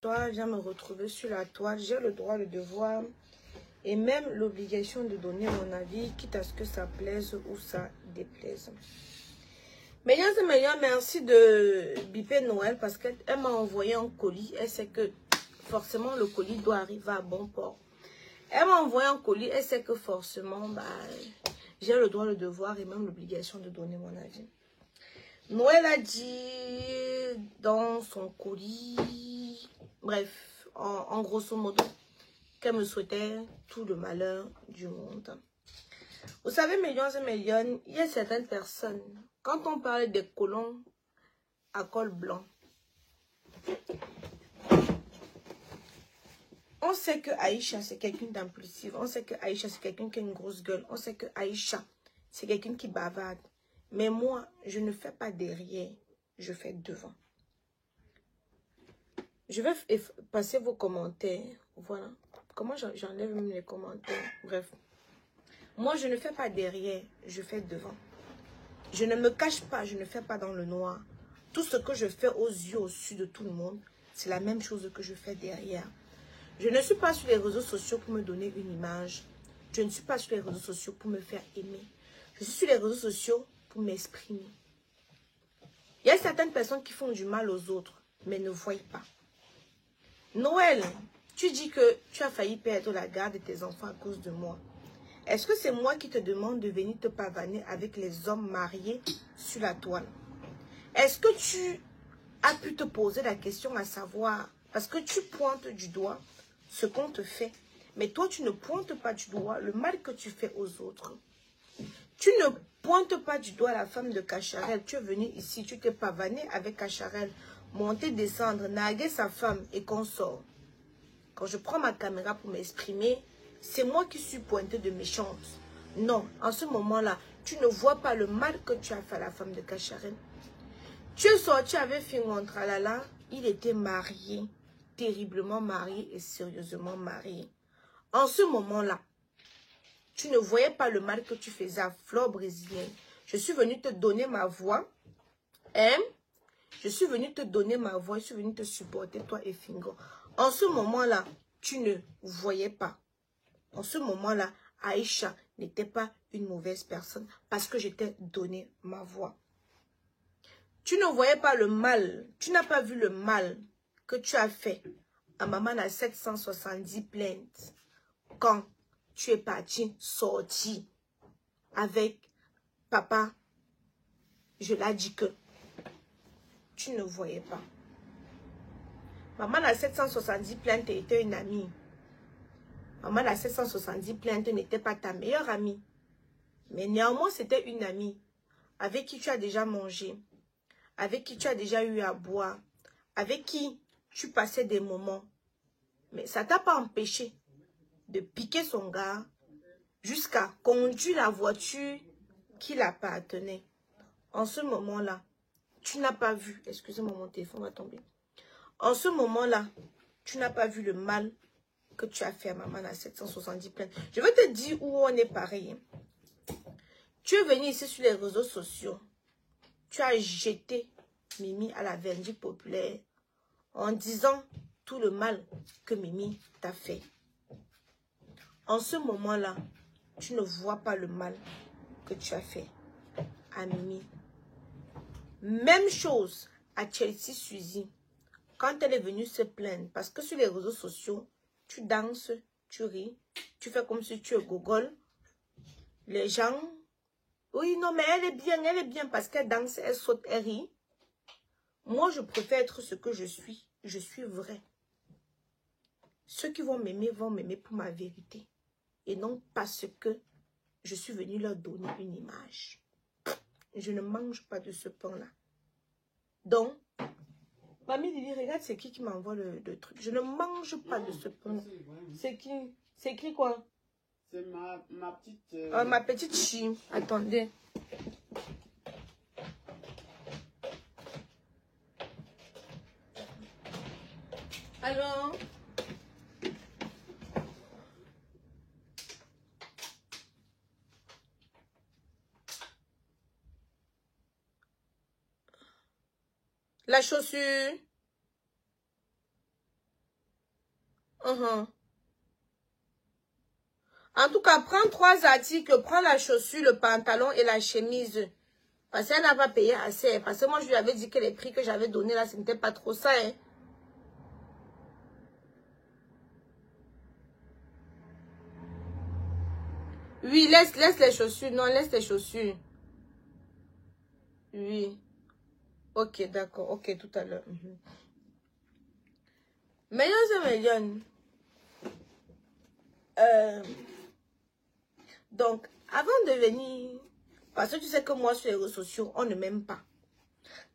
Toi, viens me retrouver sur la toile. J'ai le droit, le devoir et même l'obligation de donner mon avis, quitte à ce que ça plaise ou ça déplaise. Mesdames et messieurs, merci de biper Noël parce qu'elle m'a envoyé un colis. Elle sait que forcément le colis doit arriver à bon port. Elle m'a envoyé un colis. Elle sait que forcément, j'ai le droit, le devoir et même l'obligation de donner mon avis. Noël a dit dans son colis, bref, en grosso modo, qu'elle me souhaitait tout le malheur du monde. Vous savez, millions et millions, il y a certaines personnes, quand on parle des colons à col blanc, on sait que Aïcha, c'est quelqu'un d'impulsif. On sait que Aïcha, c'est quelqu'un qui a une grosse gueule. On sait que Aïcha, c'est quelqu'un qui bavarde. Mais moi, je ne fais pas derrière, je fais devant. Je vais passer vos commentaires. Voilà. Comment j'enlève même les commentaires? Bref. Moi, je ne fais pas derrière, je fais devant. Je ne me cache pas, je ne fais pas dans le noir. Tout ce que je fais aux yeux, au sud de tout le monde, c'est la même chose que je fais derrière. Je ne suis pas sur les réseaux sociaux pour me donner une image. Je ne suis pas sur les réseaux sociaux pour me faire aimer. Je suis sur les réseaux sociaux pour m'exprimer. Il y a certaines personnes qui font du mal aux autres, mais ne voient pas. Noël, tu dis que tu as failli perdre la garde de tes enfants à cause de moi. Est-ce que c'est moi qui te demande de venir te pavaner avec les hommes mariés sur la toile? Est-ce que tu as pu te poser la question à savoir, parce que tu pointes du doigt ce qu'on te fait, mais toi tu ne pointes pas du doigt le mal que tu fais aux autres. Tu ne pointes pas du doigt la femme de Cacharel. Tu es venu ici, tu t'es pavané avec Cacharel, monter, descendre, narguer sa femme et qu'on sort. Quand je prends ma caméra pour m'exprimer, c'est moi qui suis pointée de méchante. Non, en ce moment-là, tu ne vois pas le mal que tu as fait à la femme de Cacharel. Tu es sorti avec Fingon Tralala, il était marié, terriblement marié et sérieusement marié. En ce moment-là, tu ne voyais pas le mal que tu faisais à Flore brésilienne. Je suis venue te donner ma voix. Hein? Je suis venue te donner ma voix. Je suis venue te supporter, toi et Fingon. En ce moment-là, tu ne voyais pas. En ce moment-là, Aïcha n'était pas une mauvaise personne parce que je t'ai donné ma voix. Tu ne voyais pas le mal. Tu n'as pas vu le mal que tu as fait à maman à 770 plaintes quand tu es parti, sorti avec papa. Je l'ai dit que tu ne voyais pas. Maman à 770 plaintes était une amie. Maman à 770 plaintes n'était pas ta meilleure amie. Mais néanmoins, c'était une amie avec qui tu as déjà mangé, avec qui tu as déjà eu à boire, avec qui tu passais des moments. Mais ça ne t'a pas empêché de piquer son gars jusqu'à conduire la voiture qui l'appartenait. En ce moment-là, tu n'as pas vu, excusez-moi, mon téléphone va tomber. En ce moment-là, tu n'as pas vu le mal que tu as fait à maman à 770 plaintes. Je vais te dire où on est pareil. Tu es venu ici sur les réseaux sociaux. Tu as jeté Mimi à la vindicte populaire en disant tout le mal que Mimi t'a fait. En ce moment-là, tu ne vois pas le mal que tu as fait à Mimi. Même chose à Chelsea Suzy. Quand elle est venue se plaindre, parce que sur les réseaux sociaux, tu danses, tu ris, tu fais comme si tu es gogol. Les gens, oui, non, mais elle est bien parce qu'elle danse, elle saute, elle rit. Moi, je préfère être ce que je suis vrai. Ceux qui vont m'aimer pour ma vérité et non parce que je suis venue leur donner une image. Je ne mange pas de ce pain-là. Donc, Mamie Lily, regarde, c'est qui m'envoie le truc. Je ne mange pas de ce pain. C'est qui? C'est écrit quoi? C'est ma petite... Ma petite chie. Attendez. Alors? La chaussure. En tout cas, prends 3 articles, prends la chaussure, le pantalon et la chemise. Parce qu'elle n'a pas payé assez. Parce que moi, je lui avais dit que les prix que j'avais donnés là, ce n'était pas trop ça. Hein. Oui, laisse les chaussures. Non, laisse les chaussures. Oui. Ok, d'accord. Ok, tout à l'heure. Millions. Donc, avant de venir, parce que tu sais que moi, sur les réseaux sociaux, on ne m'aime pas.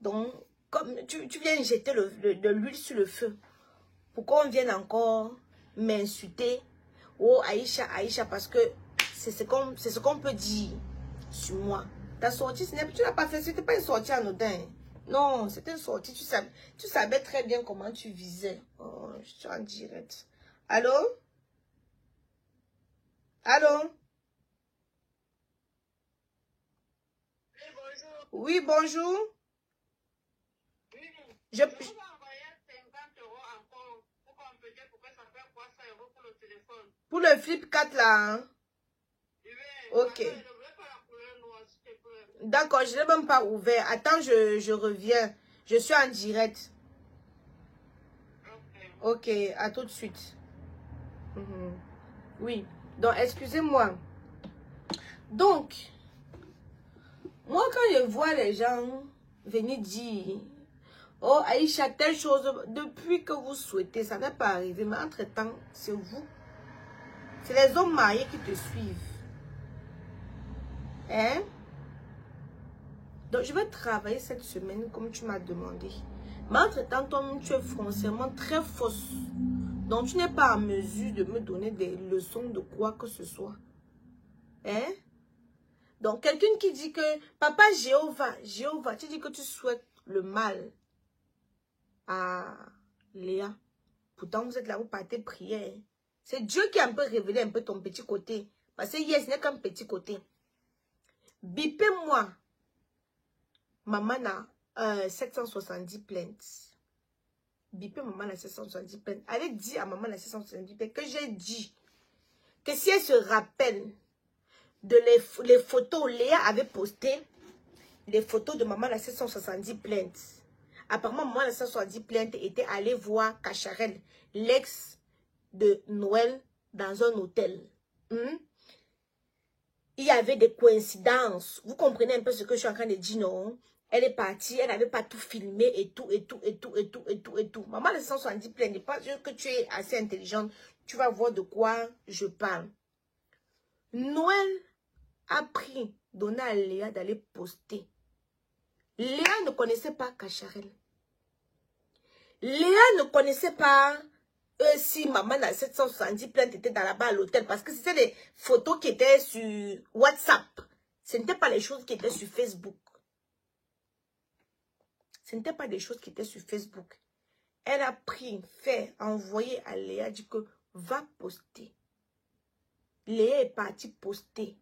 Donc, comme tu viens jeter de l'huile sur le feu, pourquoi on vienne encore m'insulter? Oh, Aïcha, parce que c'est ce qu'on peut dire sur moi. Ta sortie, tu n'as pas fait, c'était pas une sortie anodin. Non, c'était une sortie, tu savais très bien comment tu visais. Oh, je suis en direct. Allô? Allô? Oui, bonjour. Je vous envoyer 50 € encore pour compléter pour que ça fait 300 € pour le téléphone. Pour le flip 4 là. Hein? Oui, ok. D'accord, je ne l'ai même pas ouvert. Attends, je reviens. Je suis en direct. Ok, à tout de suite. Oui, donc excusez-moi. Donc, moi quand je vois les gens venir dire... Oh, Aïcha, telle chose, depuis que vous souhaitez, ça n'est pas arrivé, mais entre-temps, c'est vous. C'est les hommes mariés qui te suivent. Hein? Donc, je vais travailler cette semaine comme tu m'as demandé. Mais entre-temps, toi-même, tu es foncièrement très fausse. Donc, tu n'es pas en mesure de me donner des leçons de quoi que ce soit. Hein? Donc, quelqu'un qui dit que, papa Jéhovah, tu dis que tu souhaites le mal à Léa. Pourtant, vous êtes là, vous partez prier. C'est Dieu qui a un peu révélé un peu ton petit côté. Parce que hier, ce n'est qu'un petit côté. Bipez-moi. Maman a 770 plaintes. Bipez maman a 770 plaintes. Allez dire à maman a 770 plaintes que j'ai dit que si elle se rappelle de les photos, Léa avait posté les photos de maman a 770 plaintes. Apparemment, maman a 770 plaintes était allée voir Cacharel, l'ex de Noël, dans un hôtel. Il y avait des coïncidences. Vous comprenez un peu ce que je suis en train de dire, non? Elle est partie, elle n'avait pas tout filmé et tout. Maman, les 170 plaintes, je pense que tu es assez intelligente. Tu vas voir de quoi je parle. Noël a pris, donné à Léa d'aller poster. Léa ne connaissait pas Cacharel. Léa ne connaissait pas si maman a 770 plaintes était dans là-bas à l'hôtel. Parce que c'était des photos qui étaient sur WhatsApp. Ce n'était pas les choses qui étaient sur Facebook. Ce n'était pas des choses qui étaient sur Facebook. Elle a pris, fait, envoyé à Léa, dit que va poster. Léa est partie poster.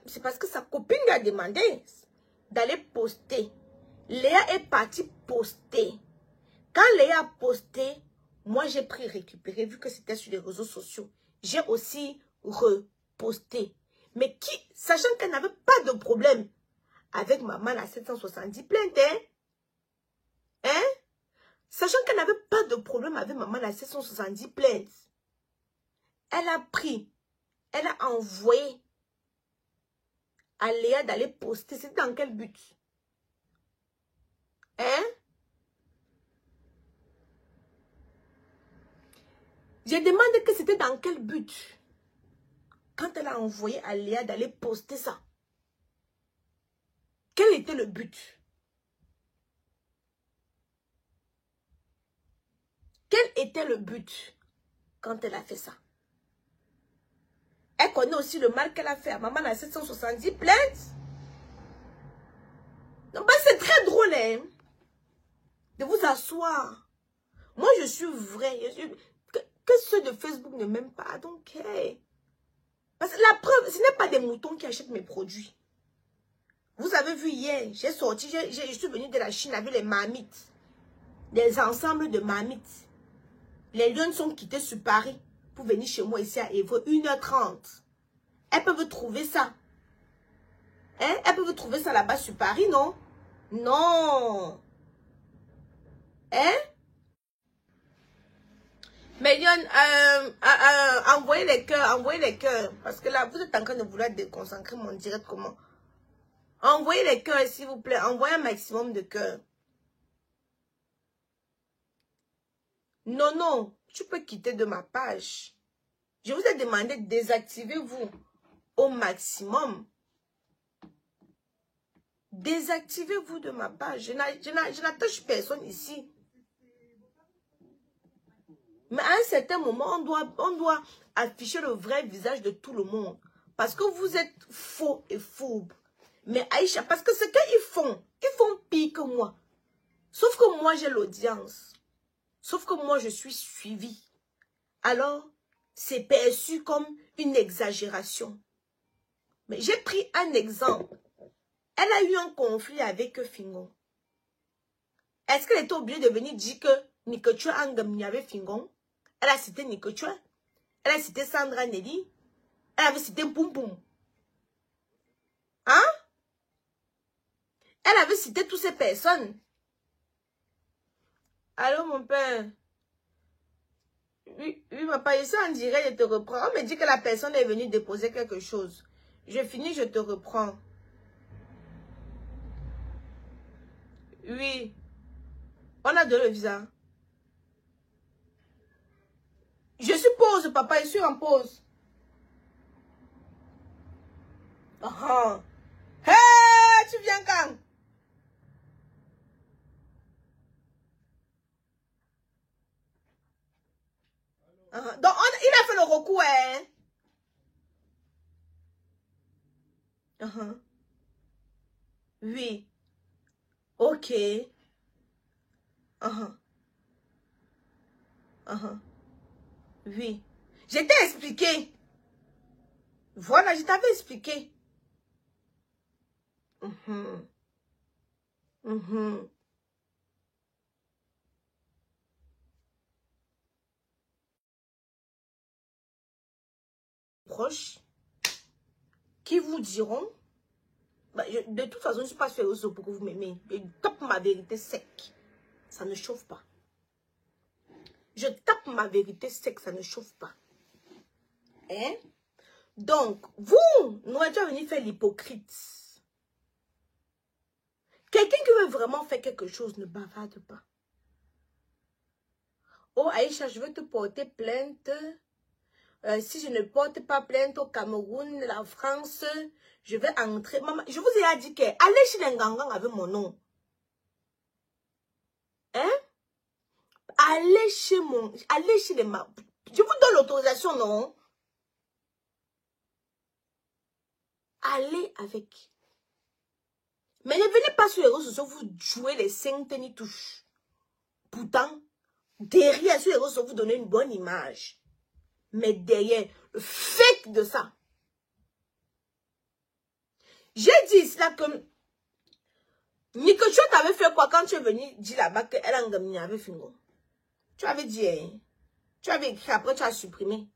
C'est parce que sa copine lui a demandé d'aller poster. Léa est partie poster. Quand Léa a posté, moi j'ai pris récupérer, vu que c'était sur les réseaux sociaux. J'ai aussi reposté. Mais qui, sachant qu'elle n'avait pas de problème avec maman à 770 plaintes, hein? Sachant qu'elle n'avait pas de problème avec maman à 770 plaintes, elle a pris, elle a envoyé à Léa d'aller poster. C'est dans quel but? Hein? Je demande que c'était dans quel but? Quand elle a envoyé à Léa d'aller poster ça. Quel était le but? Quel était le but quand elle a fait ça? Elle connaît aussi le mal qu'elle a fait à maman à 770 plaintes. Ben c'est très drôle, hein, de vous asseoir. Moi, je suis vrai. Que ceux de Facebook ne m'aiment pas. Donc, hey. Parce que la preuve, ce n'est pas des moutons qui achètent mes produits. Vous avez vu hier, j'ai sorti, je suis venue de la Chine avec les marmites. Des ensembles de marmites. Les Lions sont quittés sur Paris pour venir chez moi ici à Évreux, 1h30. Elles peuvent trouver ça. Hein? Elles peuvent trouver ça là-bas sur Paris, non? Non. Hein? Mais Lion, envoyez les cœurs. Parce que là, vous êtes en train de vouloir déconcentrer mon direct comment? Envoyez les cœurs, s'il vous plaît. Envoyez un maximum de cœurs. Non, non. Tu peux quitter de ma page. Je vous ai demandé de désactiver-vous au maximum. Désactivez-vous de ma page. Je n'attache personne ici. Mais à un certain moment, on doit afficher le vrai visage de tout le monde. Parce que vous êtes faux et fourbe. Mais Aïcha, parce que ce qu'ils font pire que moi. Sauf que moi, j'ai l'audience. Sauf que moi, je suis suivie. Alors, c'est perçu comme une exagération. Mais j'ai pris un exemple. Elle a eu un conflit avec Fingon. Est-ce qu'elle était obligée de venir dire que Nikotua Angam avait Fingon? Elle a cité Nikotua. Elle a cité Sandra Nelly. Elle avait cité Poum Poum. Hein? Elle avait cité toutes ces personnes. Allô, mon père? Oui, papa, ici en direct, je te reprends. On me dit que la personne est venue déposer quelque chose. Je finis, je te reprends. Oui. On a donné le visa. Je suis pause, papa, je suis en pause. Hey, tu viens quand? Donc, il a fait le recours, hein? Oui. Ok. Oui. Je t'ai expliqué. Voilà, je t'avais expliqué. Proches qui vous diront, bah, de toute façon, je ne suis pas féroce pour que vous m'aimez. Je tape ma vérité sec. Ça ne chauffe pas. Je tape ma vérité sec, ça ne chauffe pas. Hein? Donc, vous, nous tu vas venir faire l'hypocrite. Quelqu'un qui veut vraiment faire quelque chose ne bavarde pas. Oh, Aïcha, je veux te porter plainte. Si je ne porte pas plainte au Cameroun, la France, je vais entrer. Maman, je vous ai dit que allez chez les Ngangans avec mon nom. Hein? Allez chez les... Je vous donne l'autorisation, non? Allez avec. Mais ne venez pas sur les réseaux sociaux, vous jouez les 5 tennis touches. Pourtant, derrière, sur les réseaux sociaux, vous donnez une bonne image. Mais derrière, le fake de ça. J'ai dit cela que Nikotua t'avait fait quoi quand tu es venu dire là-bas qu'elle a engagé avec Fingo? Tu avais dit, hein? Tu avais écrit après, tu as supprimé.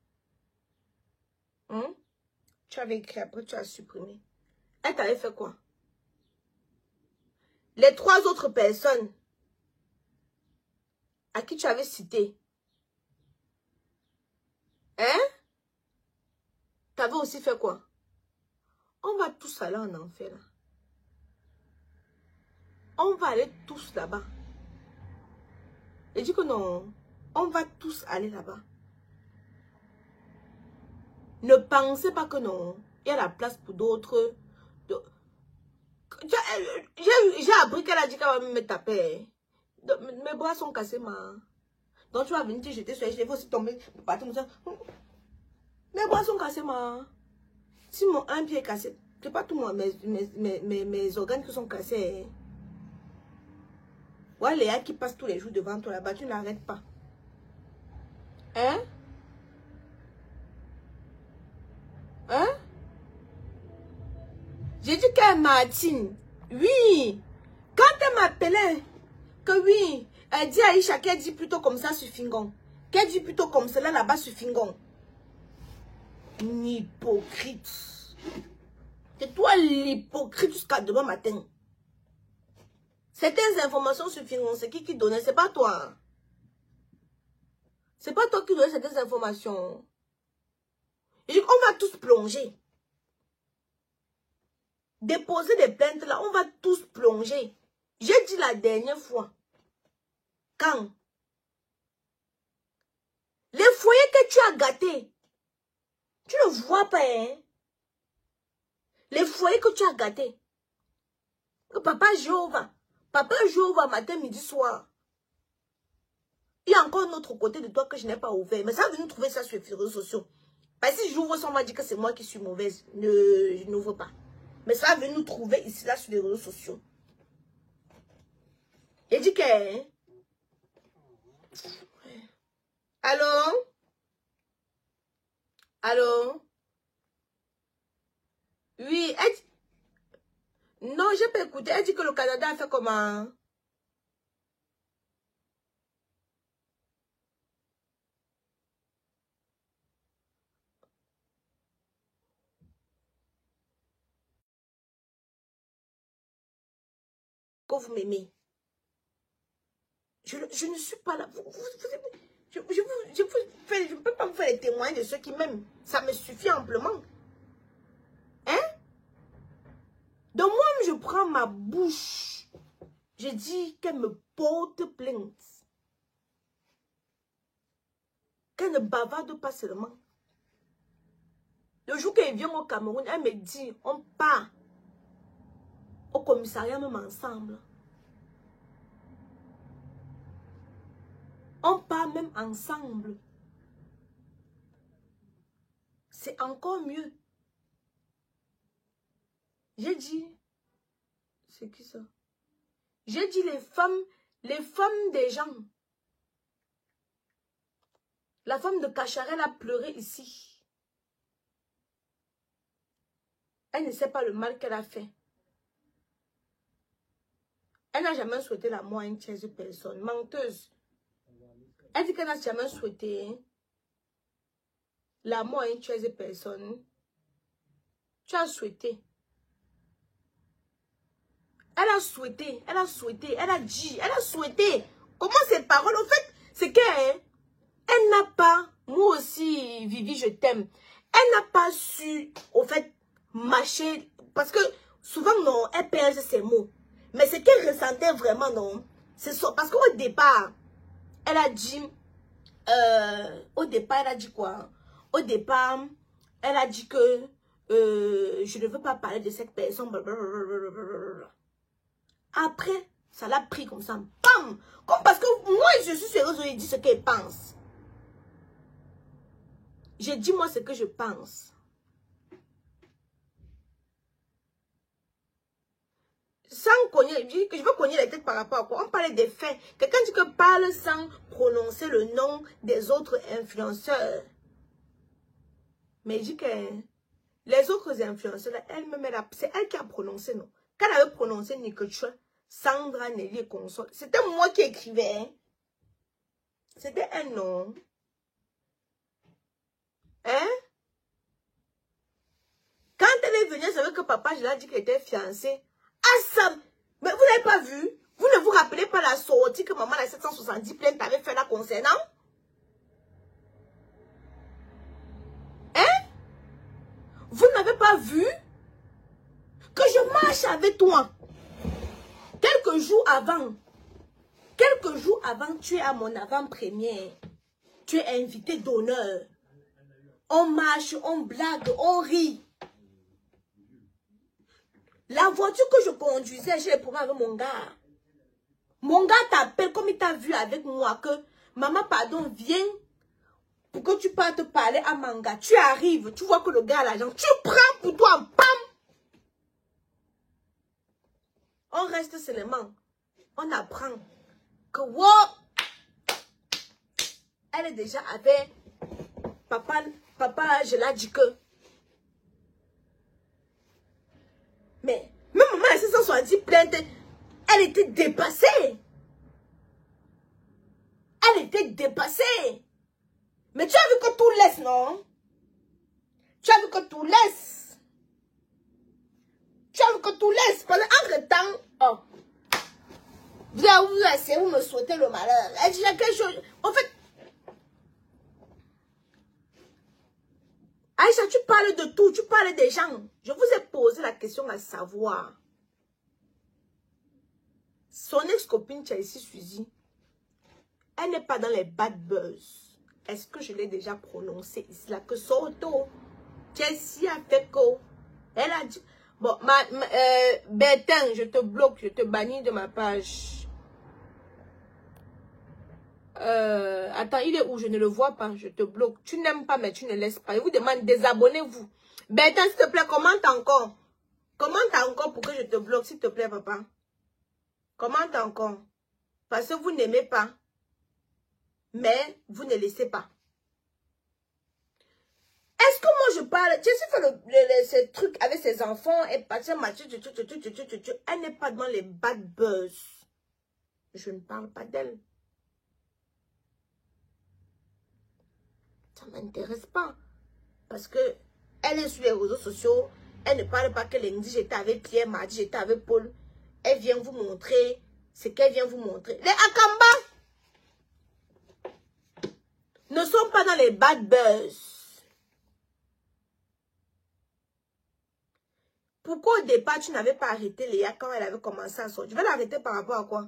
Tu avais écrit après, tu as supprimé. Elle t'avait fait quoi? Les 3 autres personnes à qui tu avais cité, hein? T'avais aussi fait quoi? On va tous aller en enfer. Là. On va aller tous là-bas. Je dis que non. On va tous aller là-bas. Ne pensez pas que non. Il y a la place pour d'autres. J'ai appris qu'elle a dit qu'elle va me taper. Mes bras sont cassés, ma. Donc tu vas venir te jeter sur les cheveux aussi tomber. Mes bras sont cassés, ma. Si mon un pied est cassé, c'est pas tout moi, mes organes qui sont cassés. Ouais, Léa qui passe tous les jours devant toi là-bas, tu n'arrêtes pas. Hein? Hein? J'ai dit qu'elle Martine. Oui. Quand elle m'appelait, que oui, elle dit Aïcha qu'elle dit plutôt comme ça sur Fingon. Qui a dit plutôt comme cela là-bas sur Fingon. Hypocrite. C'est toi l'hypocrite jusqu'à demain matin. Certaines informations sur Fingon, c'est qui donnait? C'est pas toi. C'est pas toi qui donnais certaines informations. Et on va tous plonger. Déposer des plaintes là, on va tous plonger. J'ai dit la dernière fois. Quand? Les foyers que tu as gâtés, tu ne vois pas, hein? Les foyers que tu as gâtés. Papa Jéhovah, matin, midi, soir. Il y a encore un autre côté de toi que je n'ai pas ouvert. Mais ça va venir trouver ça sur les réseaux sociaux. Parce que si j'ouvre ça, on va dire que c'est moi qui suis mauvaise. Je n'ouvre pas. Mais ça va venir nous trouver ici, là, sur les réseaux sociaux. Il dit que... Hein? Allô? Allô? Oui, elle dit... Non, j'ai pas écouté. Elle dit que le Canada a fait comment? Que vous m'aimez. Je ne suis pas là. Je ne peux pas vous faire les témoignages de ceux qui m'aiment. Ça me suffit amplement. Hein? Donc moi, je prends ma bouche. Je dis qu'elle me porte plainte. Qu'elle ne bavarde pas seulement. Le jour qu'elle vient au Cameroun, elle me dit, on part au commissariat même ensemble. On part même ensemble. C'est encore mieux. J'ai dit, c'est qui ça? J'ai dit les femmes des gens. La femme de Cacharel a pleuré ici. Elle ne sait pas le mal qu'elle a fait. Elle n'a jamais souhaité la mort à une tierce personne. Menteuse. Elle dit qu'elle n'a jamais souhaité la mort à une tierce personne. Tu as souhaité. Elle a souhaité, elle a souhaité, elle a dit, elle a souhaité. Comment cette parole, au fait, c'est qu'elle n'a pas, moi aussi, Vivi, je t'aime. Elle n'a pas su, au fait, mâcher, parce que souvent, non, elle perd ses mots. Mais ce qu'elle ressentait vraiment, non, c'est ça. Parce qu'au départ, elle a dit, elle a dit quoi? Au départ, elle a dit que je ne veux pas parler de cette personne, blablabla. Après, ça l'a pris comme ça. Bam! Comme parce que moi, je suis sérieuse, je dis ce qu'elle pense. J'ai dit moi ce que je pense. Sans cogner, je veux cogner les têtes par rapport à quoi? On parlait des faits. Quelqu'un dit que parle sans prononcer le nom des autres influenceurs. Mais il dit que les autres influenceurs, elle-même, c'est elle qui a prononcé, non? Quand elle avait prononcé Nikochua, Sandra, Nelly et consort, c'était moi qui écrivais. Hein? C'était un nom. Hein? Quand elle est venue, elle savait que papa, je l'ai dit qu'elle était fiancée. Ah ça! Mais vous n'avez pas vu? Vous ne vous rappelez pas la sortie que maman, la 770 plainte, avait fait là concernant? Hein? Vous n'avez pas vu? Que je marche avec toi. Quelques jours avant, tu es à mon avant-première. Tu es invité d'honneur. On marche, on blague, on rit. La voiture que je conduisais, j'ai les problèmes avec mon gars. Mon gars t'appelle comme il t'a vu avec moi que maman, pardon, viens pour que tu partes parler à Manga. Tu arrives, tu vois que le gars a l'argent. Tu prends pour toi, pam! On reste seulement. On apprend que wow, elle est déjà avec papa, je l'ai dit que. Mais même maman, elle s'est soit dit plainte, elle était dépassée. Elle était dépassée. Mais tu as vu que tout laisse, non? Tu as vu que tout laisse. Tu as vu que tout laisse. Pendant entre-temps, oh. Vous avez essayé, vous me souhaitez le malheur. Elle dit quelque chose. En fait, Aïcha, tu parles de tout, tu parles des gens. Je vous ai posé la question à savoir. Son ex-copine Chelsea Suzy, elle n'est pas dans les bad buzz. Est-ce que je l'ai déjà prononcé ici là? Que Soto, Chelsea a fait quoi? Elle a dit, bon, Bertin, je te bloque, je te bannis de ma page. Attends, il est où? Je ne le vois pas. Je te bloque. Tu n'aimes pas, mais tu ne laisses pas. Je vous demande, désabonnez-vous. Bertin, s'il te plaît, commente encore. Commente encore pour que je te bloque, s'il te plaît, papa. Commente encore. Parce que vous n'aimez pas. Mais vous ne laissez pas. Est-ce que moi je parle? Tu sais, fait ce truc avec ses enfants et partir Mathieu, elle n'est pas dans les bad buzz. Je ne parle pas d'elle. Ça ne m'intéresse pas. Parce que elle est sur les réseaux sociaux. Elle ne parle pas que lundi j'étais avec Pierre, mardi j'étais avec Paul. Elle vient vous montrer ce qu'elle vient vous montrer. Les Akamba ne sont pas dans les bad buzz. Pourquoi au départ tu n'avais pas arrêté Léa quand elle avait commencé à sortir? Tu vas l'arrêter par rapport à quoi?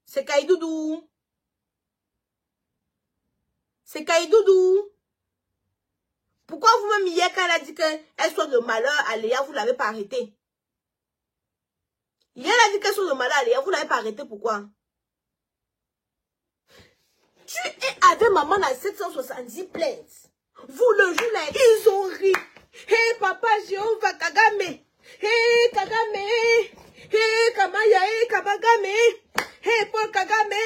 C'est Kaïdoudou. C'est Kaïdoudou. Pourquoi vous-même hier quand elle a dit qu'elle soit de malheur à Léa, vous ne l'avez pas arrêté? Hier elle a dit qu'elle soit de malheur à Léa, vous ne l'avez pas arrêté, pourquoi? Tu es avec maman dans 770 plaintes. Vous le jour là, ils ont ri. Hey papa Jéhovah Kagame. Hey Kagame. Hey Kamaya, hey Kabagame. Hey Paul Kagame.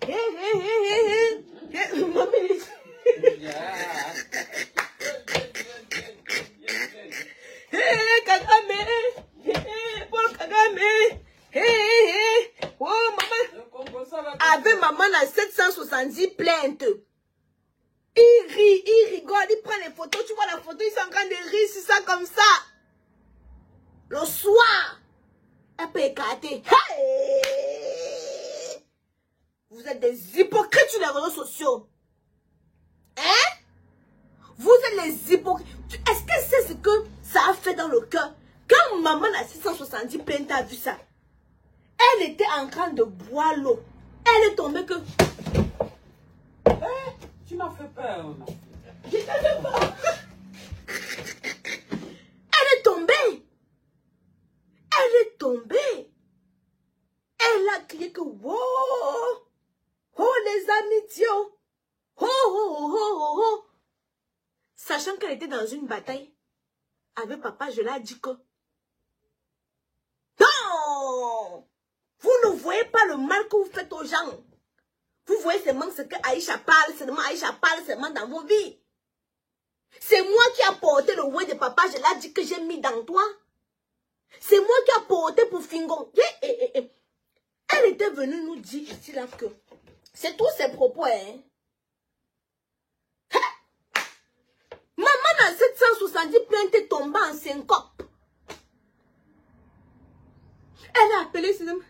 Hey hey hey hey hey. Maman. Hey Kagame. Hey Paul Kagame. Hey hey. Oh maman. Avec maman dans 770 plaintes. Il rit, il rigole, il prend les photos. Tu vois la photo, ils sont en train de rire, c'est ça comme ça. Le soir, elle peut écarter. Hey! Vous êtes des hypocrites sur les réseaux sociaux. Hein? Vous êtes les hypocrites. Est-ce que c'est ce que ça a fait dans le cœur? Quand maman a 670 plaintes a vu ça, elle était en train de boire l'eau. Elle est tombée que... Tu m'as fait peur. Je t'ai fait peur. Elle est tombée. Elle est tombée. Elle a crié que wow. Oh les amitiés. Oh oh oh oh oh. Sachant qu'elle était dans une bataille avec papa, je l'ai dit que non. Vous ne voyez pas le mal que vous faites aux gens. Vous voyez seulement ce que Aïcha parle, seulement Aïcha parle seulement dans vos vies. C'est moi qui ai porté le word de papa, je l'ai dit que j'ai mis dans toi. C'est moi qui ai porté pour Fingon. Elle était venue nous dire ici là que c'est tous ses propos, hein. Maman dans 770 plaintes est tombée en syncope. Elle a appelé ses amis.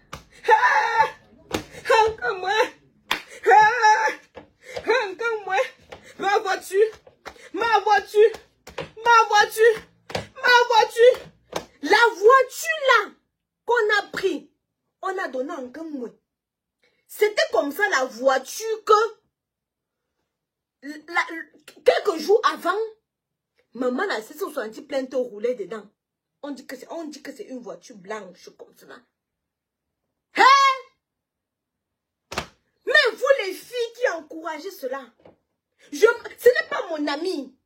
Encore moi. Encore moi. Ma voiture. Ma voiture. Ma voiture. Ma voiture. La voiture là qu'on a pris, on a donné encore moi. C'était comme ça la voiture que quelques jours avant, maman a 770 plaintes roulées dedans. On dit que c'est une voiture blanche comme ça. Hein? Mais vous les filles qui encouragez cela, ce n'est pas mon ami.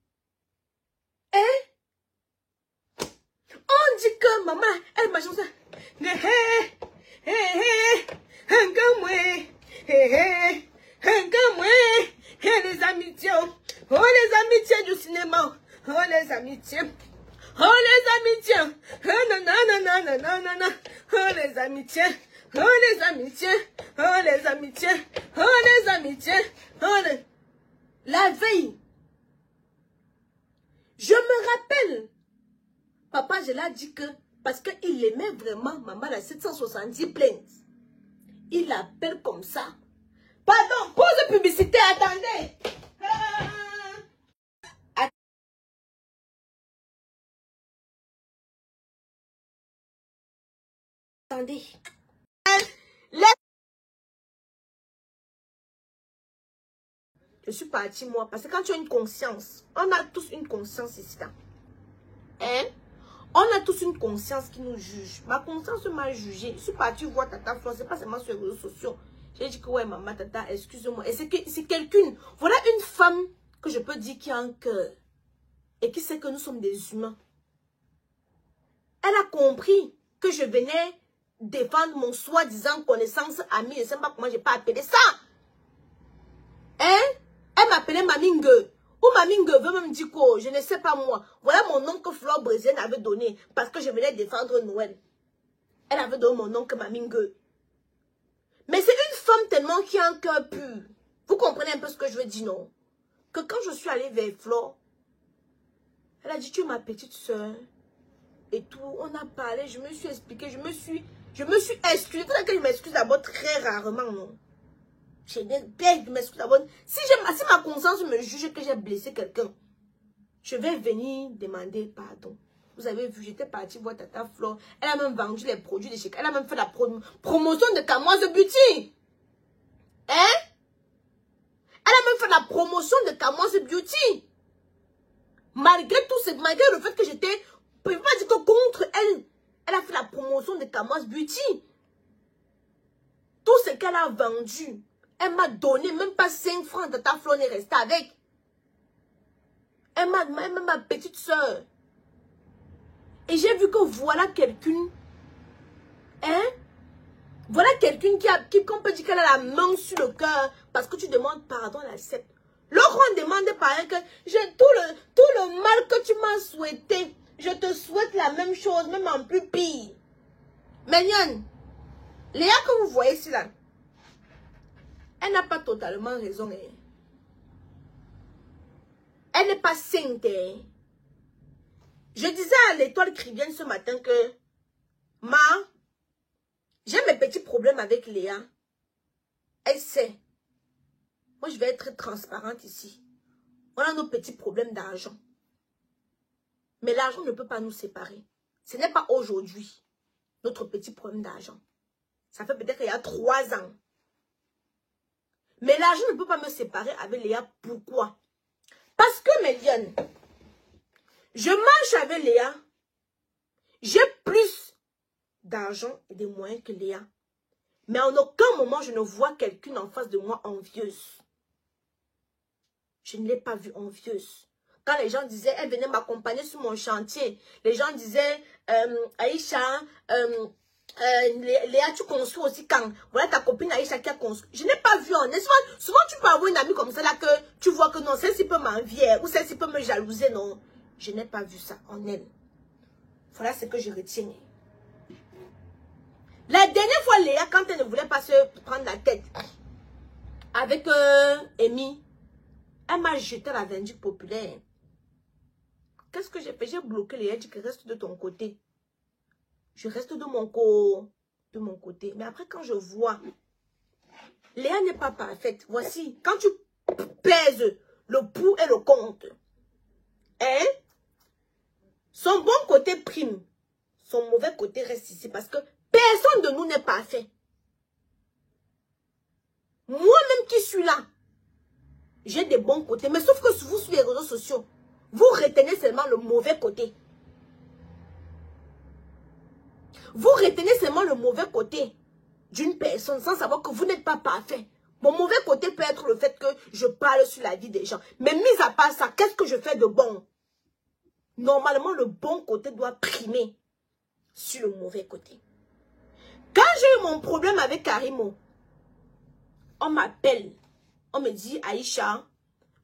Hein? On dit que maman, elle m'a chanté. Les amitiés. Oh les amitiés du cinéma. Oh les amitiés. Oh les amitiés. Oh non non non non non non non. Oh les amitiés. Oh les amitiés. Oh les amitiés. Oh les amitiés. Oh les... je l'ai dit que, parce qu'il aimait vraiment maman la 770 plaintes. Il l'appelle comme ça. Pardon, pause publicité, attendez. Attendez. Je suis partie, moi, parce que quand tu as une conscience, on a tous une conscience ici, là. Hein? On a tous une conscience qui nous juge. Ma conscience m'a jugé. Je suis partie voir Tata Flore, c'est pas seulement sur les réseaux sociaux. J'ai dit que ouais, maman, Tata, excuse-moi. Et c'est quelqu'un, voilà une femme que je peux dire qui a un cœur et qui sait que nous sommes des humains. Elle a compris que je venais défendre mon soi-disant connaissance amie. Je ne sais pas comment j'ai pas appelé ça. Hein? Elle m'appelait Mamingue. Ou Mamingue veut même dire quoi? Je ne sais pas moi. Voilà mon nom que Flore Brésilienne avait donné parce que je venais défendre Noël. Elle avait donné mon nom que Mamingue. Mais c'est une femme tellement qui a un cœur pur. Vous comprenez un peu ce que je veux dire, non? Que quand je suis allée vers Flore, elle a dit, tu es ma petite soeur. Et tout, on a parlé, je me suis expliqué, je me suis excusée. C'est que je m'excuse d'abord très rarement, non? J'ai bien de m'excuser d'abord. Si ma conscience me juge que j'ai blessé quelqu'un, je vais venir demander pardon. Vous avez vu, j'étais partie voir Tata Flore. Elle a même vendu les produits de chez. Elle a même fait la promotion de Camoise Beauty. Hein? Elle a même fait la promotion de Camoise Beauty. Malgré tout ce, malgré le fait que j'étais, je ne peux pas dire que contre elle, elle a fait la promotion de Camoise Beauty. Tout ce qu'elle a vendu, elle m'a donné même pas 5 francs. Tata Flore est restée avec. Elle m'a ma petite soeur. Et j'ai vu que voilà quelqu'un, hein? Voilà quelqu'un qu'on peut dire qu'elle a la main sur le cœur parce que tu demandes pardon, elle accepte. Lorsqu'on demande pardon, que j'ai tout le mal que tu m'as souhaité, je te souhaite la même chose, même en plus pire. Mais Yann, Léa que vous voyez ici là, elle n'a pas totalement raison. Hein. Elle n'est pas sainte. Hein. Je disais à l'étoile Cribienne ce matin que j'ai mes petits problèmes avec Léa. Elle sait. Moi, je vais être transparente ici. On a nos petits problèmes d'argent. Mais l'argent ne peut pas nous séparer. Ce n'est pas aujourd'hui notre petit problème d'argent. Ça fait peut-être il y a 3 ans. Mais l'argent ne peut pas me séparer avec Léa. Pourquoi? Parce que, Méliane, je marche avec Léa. J'ai plus d'argent et de moyens que Léa. Mais en aucun moment, je ne vois quelqu'un en face de moi envieuse. Je ne l'ai pas vue envieuse. Quand les gens disaient, elle venait m'accompagner sur mon chantier. Les gens disaient, Aïcha, Léa, tu construis aussi quand? Voilà ta copine Aïcha qui a construit. Je n'ai pas vu en elle. Souvent, tu peux avoir une amie comme ça là que tu vois que non, celle-ci peut m'envier ou celle-ci peut me jalouser. Non, je n'ai pas vu ça en elle. Voilà ce que je retiens. La dernière fois, Léa, quand elle ne voulait pas se prendre la tête avec Amy, elle m'a jeté la vindicte populaire. Qu'est-ce que j'ai fait? J'ai bloqué Léa, dit que reste de ton côté. Je reste de mon côté. Mais après, quand je vois, Léa n'est pas parfaite. Voici, quand tu pèses le pour et le contre, hein? Son bon côté prime, son mauvais côté reste ici parce que personne de nous n'est parfait. Moi-même qui suis là, j'ai des bons côtés. Mais sauf que vous, sur les réseaux sociaux, vous retenez seulement le mauvais côté. Vous retenez seulement le mauvais côté d'une personne sans savoir que vous n'êtes pas parfait. Mon mauvais côté peut être le fait que je parle sur la vie des gens. Mais mis à part ça, qu'est-ce que je fais de bon? Normalement, le bon côté doit primer sur le mauvais côté. Quand j'ai eu mon problème avec Karimo, on m'appelle. On me dit, Aïcha,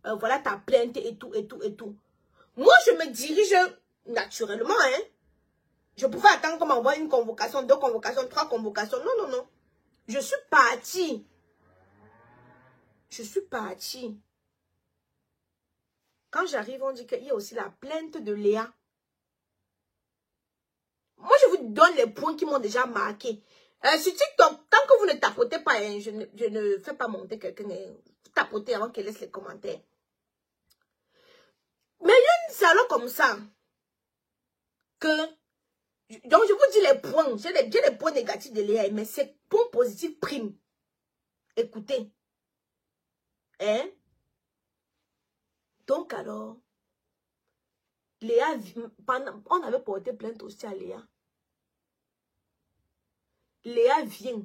voilà ta plainte et tout, et tout, et tout. Moi, je me dirige naturellement, hein. Je pouvais attendre qu'on m'envoie une convocation, 2 convocations, 3 convocations. Non, non, non. Je suis partie. Je suis partie. Quand j'arrive, on dit qu'il y a aussi la plainte de Léa. vous donne les points qui m'ont déjà marqué. Sur TikTok, tant que vous ne tapotez pas, hein, je ne fais pas monter quelqu'un. Vous tapotez avant qu'elle laisse les commentaires. Mais il y a une salon comme ça. Donc, je vous dis les points. J'ai les points négatifs de Léa, mais c'est points positifs prime. Écoutez. Hein? Donc alors, Léa, on avait porté plainte aussi à Léa. Léa vient.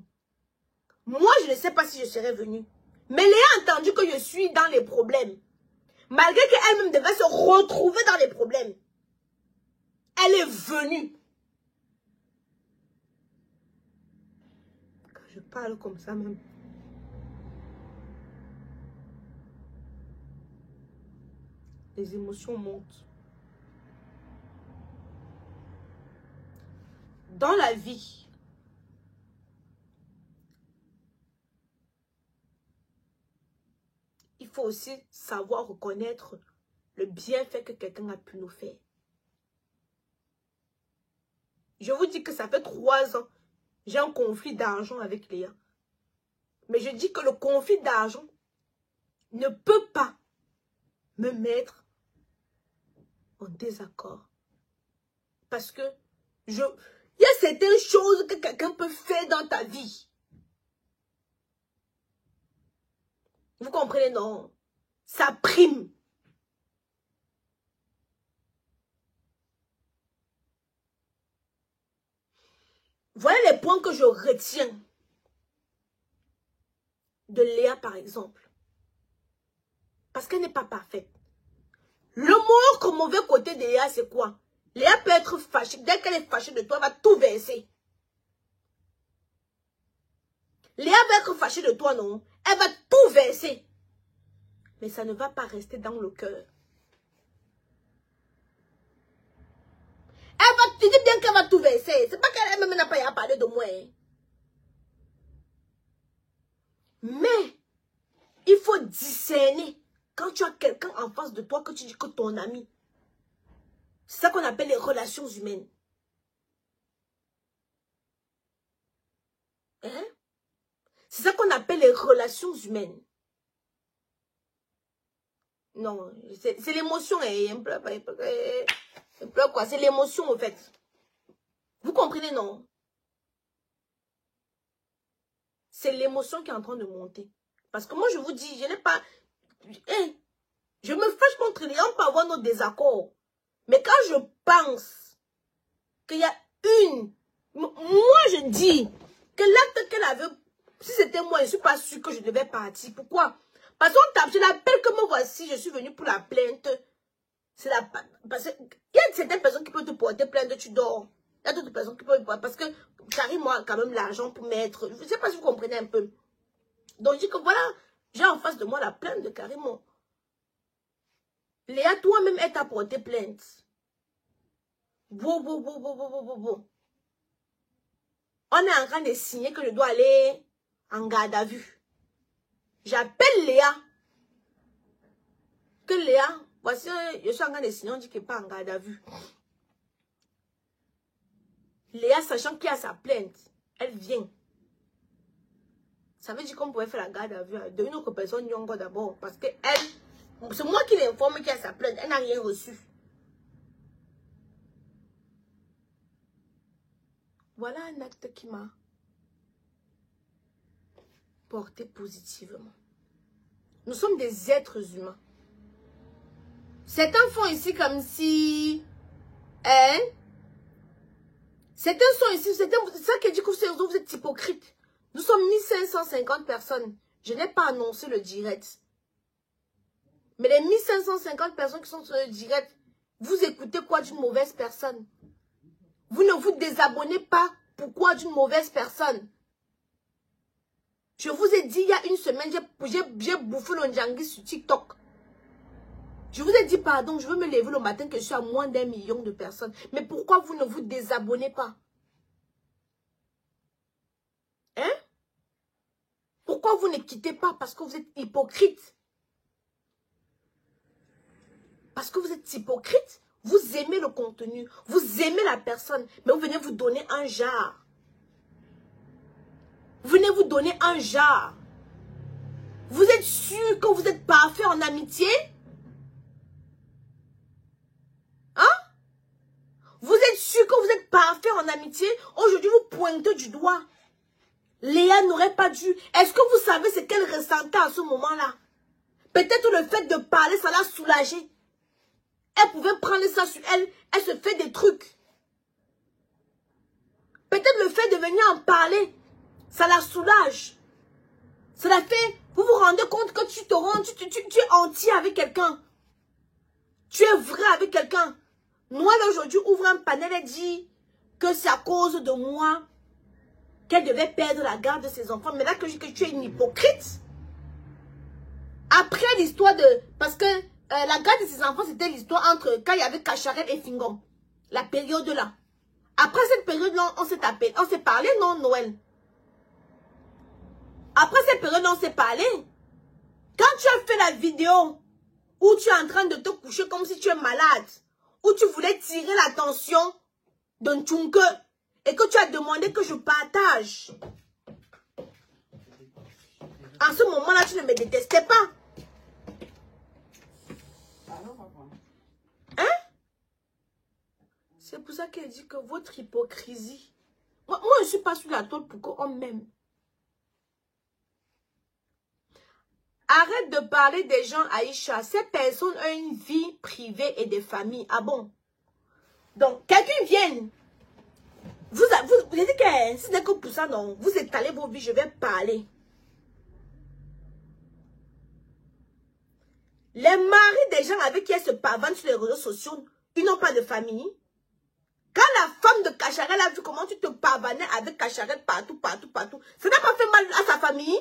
Moi, je ne sais pas si je serais venue. Mais Léa a entendu que je suis dans les problèmes. Malgré qu'elle-même devait se retrouver dans les problèmes. Elle est venue. Quand je parle comme ça même. Les émotions montent. Dans la vie, il faut aussi savoir reconnaître le bienfait que quelqu'un a pu nous faire. Je vous dis que ça fait 3 ans, j'ai un conflit d'argent avec Léa. Mais je dis que le conflit d'argent ne peut pas me mettre en désaccord. Parce que il y a certaines choses que quelqu'un peut faire dans ta vie. Vous comprenez, non? Ça prime. Voilà les points que je retiens de Léa, par exemple. Parce qu'elle n'est pas parfaite. Le mauvais côté de Léa, c'est quoi? Léa peut être fâchée. Dès qu'elle est fâchée de toi, elle va tout verser. Léa va être fâchée de toi, non? Elle va tout verser. Mais ça ne va pas rester dans le cœur. Tu dis bien qu'elle va tout verser. C'est pas qu'elle-même n'a pas à parler de moi. Hein. Mais, il faut discerner. Quand tu as quelqu'un en face de toi que tu dis que ton ami. C'est ça qu'on appelle les relations humaines. Hein? C'est ça qu'on appelle les relations humaines. Non, c'est l'émotion. C'est l'émotion, en fait. Vous comprenez, non? C'est l'émotion qui est en train de monter. Parce que moi, je vous dis, je n'ai pas... je me fâche contre les gens, on peut avoir nos désaccords. Mais quand je pense qu'il y a une... Moi, je dis que l'acte qu'elle avait... Si c'était moi, je ne suis pas sûre que je devais partir. Pourquoi? Parce qu'on tape, je l'appelle que me voici, je suis venue pour la plainte. C'est la... Parce qu'il y a certaines personnes qui peuvent te porter plainte, tu dors. Il y a d'autres personnes qui peuvent... Parce que j'arrive, moi, quand même, l'argent pour mettre... Je ne sais pas si vous comprenez un peu. Donc, je dis que voilà, j'ai en face de moi la plainte de Carrément. Léa, toi-même, elle t'a porté plainte. Bon. On est en train de signer que je dois aller en garde à vue. J'appelle Léa. Que Léa, voici, je suis en train de signer, on dit qu'il n'est pas en garde à vue. Léa, sachant qu'il y a sa plainte, elle vient. Ça veut dire qu'on pouvait faire la garde à vue de une autre personne, Nyongo d'abord. Parce que elle, c'est moi qui l'informe qu'il y a sa plainte. Elle n'a rien reçu. Voilà un acte qui m'a porté positivement. Nous sommes des êtres humains. Certains font ici comme si... Certains sont ici, c'est ça qui dit que vous êtes hypocrites. Nous sommes 1550 personnes. Je n'ai pas annoncé le direct. Mais les 1550 personnes qui sont sur le direct, vous écoutez quoi d'une mauvaise personne? Vous ne vous désabonnez pas. Pourquoi d'une mauvaise personne? Je vous ai dit il y a une semaine, j'ai bouffé le Ndjangi sur TikTok. Je vous ai dit pardon, je veux me lever le matin que je suis à moins d'1 million de personnes. Mais pourquoi vous ne vous désabonnez pas? Hein? Pourquoi vous ne quittez pas? Parce que vous êtes hypocrite. Parce que vous êtes hypocrite, Vous aimez le contenu. Vous aimez la personne. Mais vous venez vous donner un genre. Vous venez vous donner un genre. Vous êtes sûr que vous êtes parfait en amitié? Hein? Vous êtes sûr que vous êtes parfait en amitié? Aujourd'hui, vous pointez du doigt. Léa n'aurait pas dû. Est-ce que vous savez ce qu'elle ressentait à ce moment-là? Peut-être le fait de parler, ça l'a soulagée. Elle pouvait prendre ça sur elle. Elle se fait des trucs. Peut-être le fait de venir en parler, ça la soulage. Ça la fait... Vous vous rendez compte que tu es entier avec quelqu'un. Tu es vrai avec quelqu'un. Noël aujourd'hui ouvre un panel et dit que c'est à cause de moi qu'elle devait perdre la garde de ses enfants. Mais là que tu es une hypocrite. Après l'histoire de... Parce que la garde de ses enfants, c'était l'histoire entre... Quand il y avait Cacharel et Fingom. La période là. Après cette période-là, on s'est parlé, non, Noël? Après cette période-là, on s'est parlé. Quand tu as fait la vidéo où tu es en train de te coucher comme si tu es malade, où tu voulais tirer l'attention d'un Tchunke et que tu as demandé que je partage. En ce moment-là, tu ne me détestais pas. Hein? C'est pour ça qu'elle dit que votre hypocrisie... Moi, je ne suis pas sur la tôle pour qu'on m'aime. Arrête de parler des gens, Aïcha. Ces personnes ont une vie privée et des familles. Ah bon? Donc, quelqu'un vient. Vous dites que ce n'est que pour ça, non. Vous étalez vos vies, je vais parler. Les maris des gens avec qui elles se pavanent sur les réseaux sociaux, ils n'ont pas de famille. Quand la femme de Cacharel a vu comment tu te pavanais avec Cacharel partout, ça n'a pas fait mal à sa famille?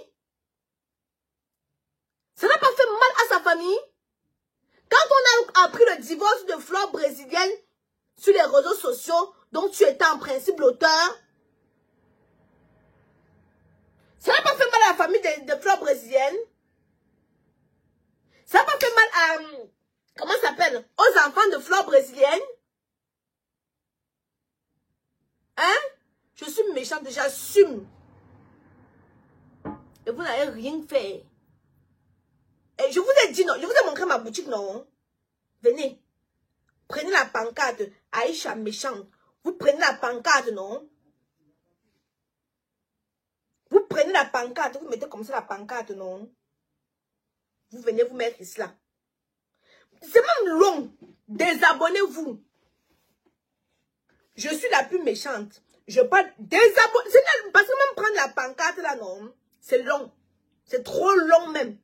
Ça n'a pas fait mal à sa famille? Quand on a appris le divorce de Flore brésilienne sur les réseaux sociaux, dont tu étais en principe l'auteur, ça n'a pas fait mal à la famille de Flore brésilienne? Ça n'a pas fait mal à... Comment ça s'appelle? Aux enfants de Flore brésilienne? Hein? Je suis méchante, j'assume. Et vous n'avez rien fait. Et je vous ai dit non, je vous ai montré ma boutique, non? Venez. Prenez la pancarte. Aïcha méchante. Vous prenez la pancarte, non? Vous prenez la pancarte. Vous mettez comme ça la pancarte, non? Vous venez vous mettre ici là. C'est même long. Désabonnez-vous. Je suis la plus méchante. Je parle désabonnez. Parce que même prendre la pancarte là, non? C'est long. C'est trop long même.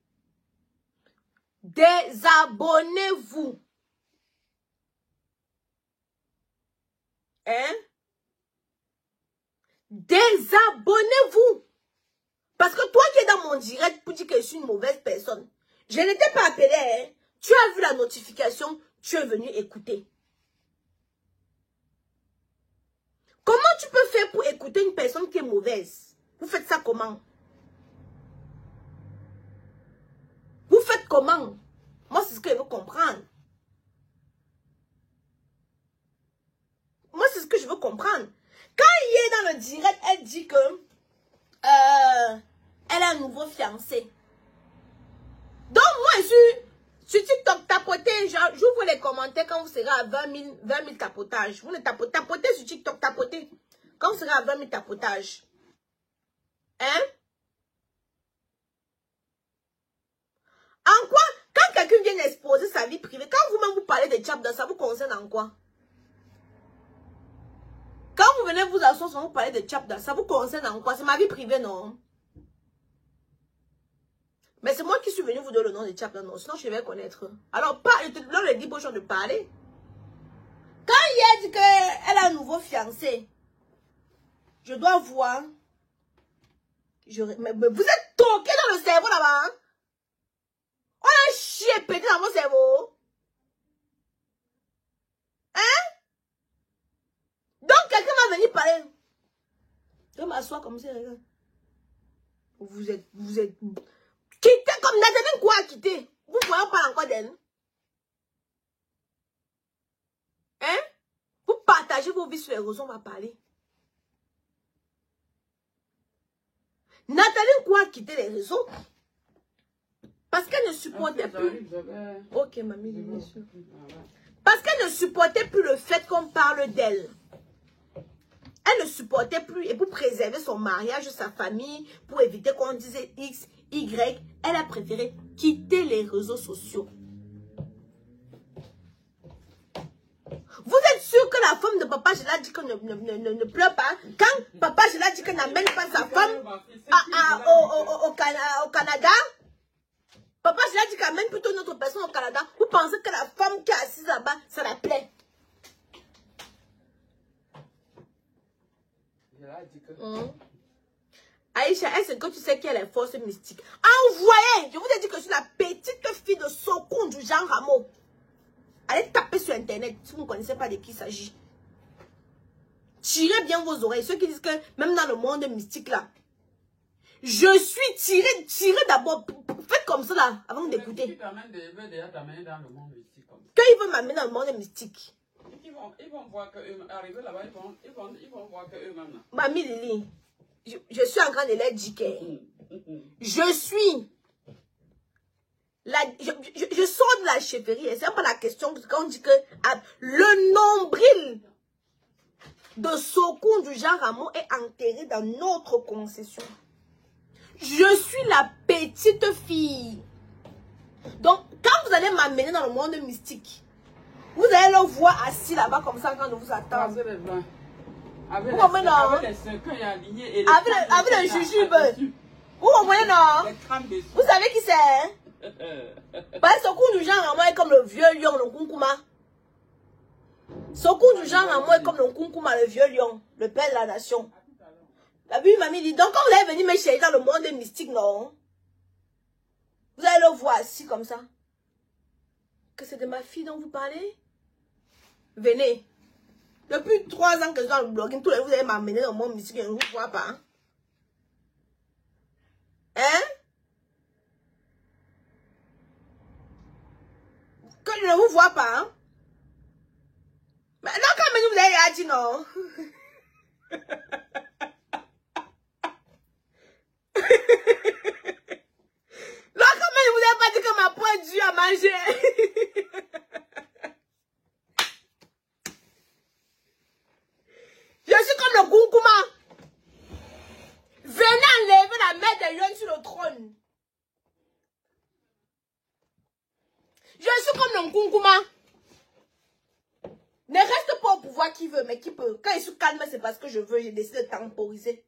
Désabonnez-vous. Hein? Désabonnez-vous. Parce que toi qui es dans mon direct pour dire que je suis une mauvaise personne, je n'étais pas appelée. Hein? Tu as vu la notification, tu es venu écouter. Comment tu peux faire pour écouter une personne qui est mauvaise? Vous faites ça comment? Vous faites comment? Moi, c'est ce que je veux comprendre. Moi, c'est ce que je veux comprendre. Quand il est dans le direct, elle dit que elle a un nouveau fiancé. Donc, moi, je suis sur TikTok, tapotez, j'ouvre les commentaires quand vous serez à 20 000 tapotages. Vous ne tapotez sur TikTok, tapotez. Quand vous serez à 20 000 tapotages. Hein? En quoi? Quand quelqu'un vient exposer sa vie privée, quand vous-même vous parlez de Tchabda, ça vous concerne en quoi? Quand vous venez vous asseoir, vous parlez de Tchabda, ça vous concerne en quoi? C'est ma vie privée, non? Mais c'est moi qui suis venu vous donner le nom de Tchabda, non? Sinon, je vais connaître. Alors, je te donne le 10 pour de parler. Quand il a dit qu'elle a un nouveau fiancé, je dois voir. Mais vous êtes toqué dans le cerveau là-bas. Hein? On a chié pété dans mon cerveau. Hein? Donc, quelqu'un va venir parler. Je vais m'asseoir comme ça. Vous êtes... Quittez comme Nathalie quoi quitter. Vous voyez pas encore d'elle. partagez vos vies sur les réseaux, on va parler. Nathalie quoi quitter les réseaux parce qu'elle ne supportait plus. Ok, mamie, bien sûr. Parce qu'elle ne supportait plus le fait qu'on parle d'elle. Elle ne supportait plus, et pour préserver son mariage, sa famille, pour éviter qu'on dise X, Y, elle a préféré quitter les réseaux sociaux. Vous êtes sûr que la femme de papa, je l'ai dit que ne pleure pas. Quand papa, je l'ai dit que n'amène pas sa femme au Canada, papa, je l'ai dit qu'amène plutôt une autre personne au Canada. Vous pensez que la femme qui est assise là-bas, ça la plaît? Aïcha, est-ce que tu sais quelle est force mystique? Envoyez! Je vous ai dit que je suis la petite fille de Sokun du Jean Rameau. Allez taper sur internet si vous ne connaissez pas de qui il s'agit. Tirez bien vos oreilles. Ceux qui disent que même dans le monde mystique là, je suis tiré d'abord. Faites comme ça là, avant d'écouter. Quand ils veulent m'amener dans le monde mystique. Ils vont voir qu'eux, arriver là-bas, ils vont voir qu'eux-mêmes. Mamie Lili, je suis en train de leur dire que je suis. Je sors de la chefferie. Et c'est pas la question quand on dit que le nombril de Sokun du Jean Rameau est enterré dans notre concession. Je suis la petite fille. Donc, quand vous allez m'amener dans le monde mystique, vous allez le voir assis là-bas comme ça quand on vous attend. Avec le jujube. Vous comprenez, non? Vous savez qui c'est? Parce que Sokun du Jean Rameau est comme le vieux lion, le Kunkuma. Sokun du Jean Rameau est comme le Kunkuma, le vieux lion, le père de la nation. La Bible m'a dit, donc quand vous allez venir me chercher dans le monde mystique, non? Vous allez le voir assis comme ça. Que c'est de ma fille dont vous parlez? Venez. Depuis 3 ans que je suis dans le blogging, tous les jours vous allez m'amener dans le monde mystique et je ne vous vois pas. Hein? Hein? Que je ne vous vois pas. Hein? Maintenant, quand même, vous avez dit non. Là, quand même, vous n'avez pas dit que ma peau est dure à manger. Je suis comme le Kunkuma. Venez enlever la mère de Yon sur le trône. Je suis comme le Kunkuma. Ne reste pas au pouvoir qui veut, mais qui peut. Quand il se calme, c'est parce que je veux. J'ai décidé de temporiser.